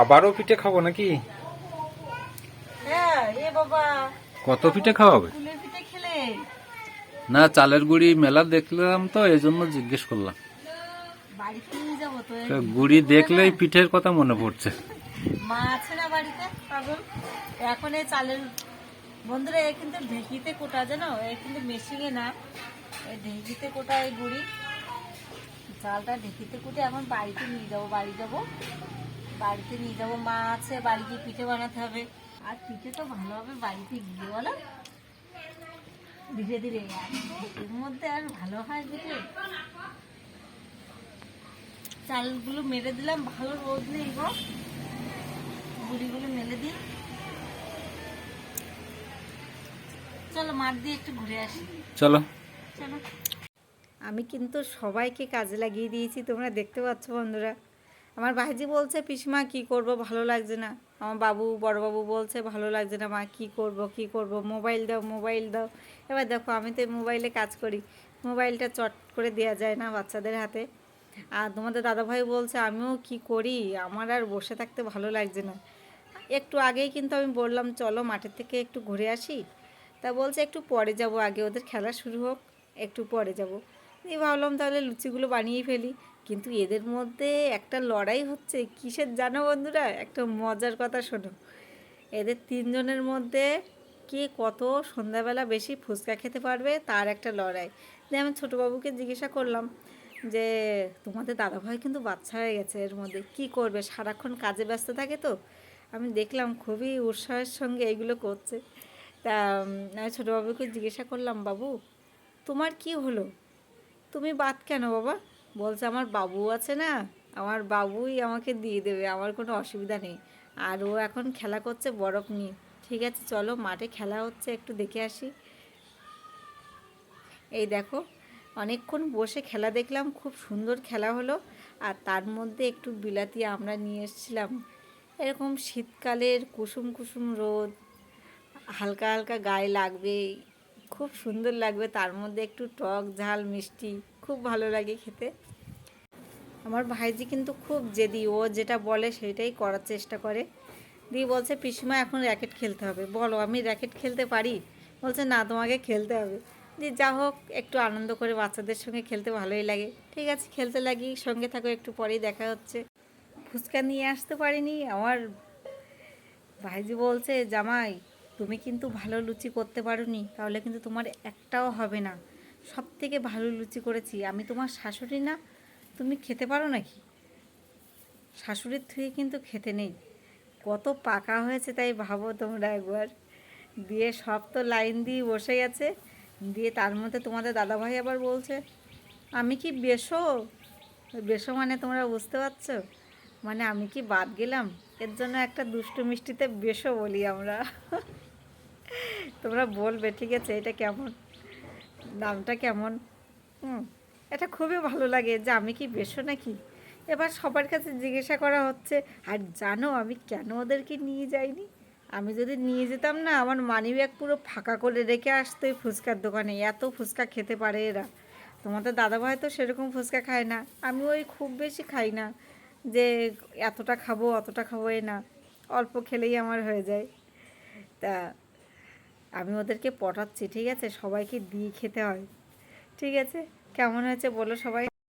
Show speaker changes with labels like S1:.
S1: আবারও পিঠে খাবো নাকি?
S2: হ্যাঁ এ বাবা,
S1: কত পিঠে খাওয়াবে?
S2: কুলের পিঠে খেলে
S1: না, চালের গুঁড়ি মেলা দেখলাম তো এই জন্য জিজ্ঞেস করলাম।
S2: বাড়িতে নিয়ে যাবো তো।
S1: তো গুঁড়ি দেখলেই পিঠের কথা মনে পড়ছে।
S2: মা আছে না বাড়িতে, পাগল। এখন এই চালের, বন্ধুরা এ কিন্তু ঢেঁকিতে কোটা, জানো, এ কিন্তু মেশিনে না, এই ঢেঁকিতে কোটা এই গুড়ি। চালটা ঢেঁকিতে কুটে এখন বাড়িতে নিয়ে যাবো, বাড়িতে নিয়ে যাবো। মা আছে, বাড়িতে পিঠে বানাতে হবে। আর পিঠে তো ভালো হবে বাড়িতে গিয়ে, বলো, ধীরে ধীরে। এর মধ্যে আর ভালো হয় পিঠে। চালগুলো মেরে দিলাম, ভালো রোদ নেই গো, গুড়িগুলো মেলে দিই। চলো মাঠ দিয়ে একটু ঘুরে আসি।
S1: চলো।
S2: চলো। আমি কিন্তু সবাইকে কাজে লাগিয়ে দিয়েছি, তোমরা দেখতে পাচ্ছ বন্ধুরা। আমার ভাইজি বলছে পিসমা কি করব, ভালো লাগছে না। আমার বড়বাবু বলছে ভালো লাগছে না মা, কি করব, মোবাইল দাও মোবাইল দাও। এবার দেখো আমি তো মোবাইলে কাজ করি, মোবাইলটা চট করে দেওয়া যায় না বাচ্চাদের হাতে। আর তোমাদের দাদাভাই বলছে আমিও কি করি, আমার আর বসে থাকতে ভালো লাগছে না। একটু আগেই কিন্তু আমি বললাম চলো মাঠের থেকে একটু ঘুরে আসি, তা বলছে একটু পরে যাব, আগে ওদের খেলা শুরু হোক, একটু পরে যাব। এই ভাবলাম তাহলে লুচিগুলো বানিয়েই ফেলি। কিন্তু এদের মধ্যে একটা লড়াই হচ্ছে কিসের জানো বন্ধুরা, একটা মজার কথা শোনো। এদের তিনজনের মধ্যে কে কত সন্ধ্যাবেলা বেশি ফুচকা খেতে পারবে তার একটা লড়াই। যে আমি ছোটোবাবুকে জিজ্ঞাসা করলাম যে তোমাদের দাদাভাই কিন্তু বাচ্চা হয়ে গেছে, এর মধ্যে কি করবে, সারাক্ষণ কাজে ব্যস্ত থাকে তো। আমি দেখলাম খুবই উৎসাহের সঙ্গে এইগুলো করছে। তা আমি ছোটোবাবুকে জিজ্ঞাসা করলাম, বাবু তোমার কি হলো, তুমি বাদ কেন বাবা? বলছে আমার বাবু আছে না, আমার বাবুই আমাকে দিয়ে দেবে, আমার কোনো অসুবিধা নেই। আর ও এখন খেলা করছে বরফ নিয়ে। ঠিক আছে চলো মাঠে খেলা হচ্ছে, একটু দেখে আসি। এই দেখো, অনেকক্ষণ বসে খেলা দেখলাম, খুব সুন্দর খেলা হলো। আর তার মধ্যে একটু বিলাতি আমরা নিয়ে এসেছিলাম। এরকম শীতকালের কুসুম কুসুম রোদ, হালকা হালকা গায়ে লাগবে, খুব সুন্দর লাগবে, তার মধ্যে একটু টক ঝাল মিষ্টি, খুব ভালো লাগে খেতে। আমার ভাইজি কিন্তু খুব জেদি, ও যেটা বলে সেটাই করার চেষ্টা করে। দিয়ে বলছে পিসিমা এখন র্যাকেট খেলতে হবে। বলো আমি র্যাকেট খেলতে পারি? বলছে না তোমাকে খেলতে হবে। দিয়ে যা হোক, একটু আনন্দ করে, বাচ্চাদের সঙ্গে খেলতে ভালোই লাগে। ঠিক আছে খেলতে লাগি, সঙ্গে থাকো, একটু পরেই দেখা হচ্ছে। ফুচকা নিয়ে আসতে পারিনি। আমার ভাইজি বলছে জামাই তুমি কিন্তু ভালো লুচি করতে পারোনি, তাহলে কিন্তু তোমার একটাও হবে না, সব থেকে ভালো লুচি করেছি আমি, তোমার শাশুড়ি না, তুমি খেতে পারো নাকি? শাশুড়ির থুয়ে কিন্তু খেতে নেই, কত পাকা হয়েছে তাই ভাবো তোমরা একবার। দিয়ে সব তো লাইন দিয়ে বসে গেছে। দিয়ে তার মধ্যে তোমাদের দাদাভাই আবার বলছে আমি কি বেশো, বেশো মানে তোমরা বুঝতে পারছো, মানে আমি কি বাদ গেলাম? এর জন্য একটা দুষ্টু মিষ্টিতে বেশো বলি আমরা। তোমরা বলবে ঠিক আছে এটা কেমন, নামটা কেমন। হুম, এটা খুবই ভালো লাগে যে আমি কি বেশো নাকি। এবার সবার কাছে জিজ্ঞাসা করা হচ্ছে। আর জানো আমি কেন ওদেরকে নিয়ে যাইনি? আমি যদি নিয়ে যেতাম না, আমার মানিব্যাগ পুরো ফাঁকা করে রেখে আসতো এই ফুচকার দোকানে, এত ফুচকা খেতে পারে এরা। তোমাদের দাদাভাই তো সেরকম ফুচকা খায় না, আমি ওই খুব বেশি খাই না, যে এতটা খাবো অতটা খাবো, এ না, অল্প খেলেই আমার হয়ে যায়। তা আমি ওদেরকে পটাচ্ছি, ঠিক আছে সবাইকে দিয়ে খেতে হয়। ঠিক আছে, কেমন হয়েছে বলো সবাই।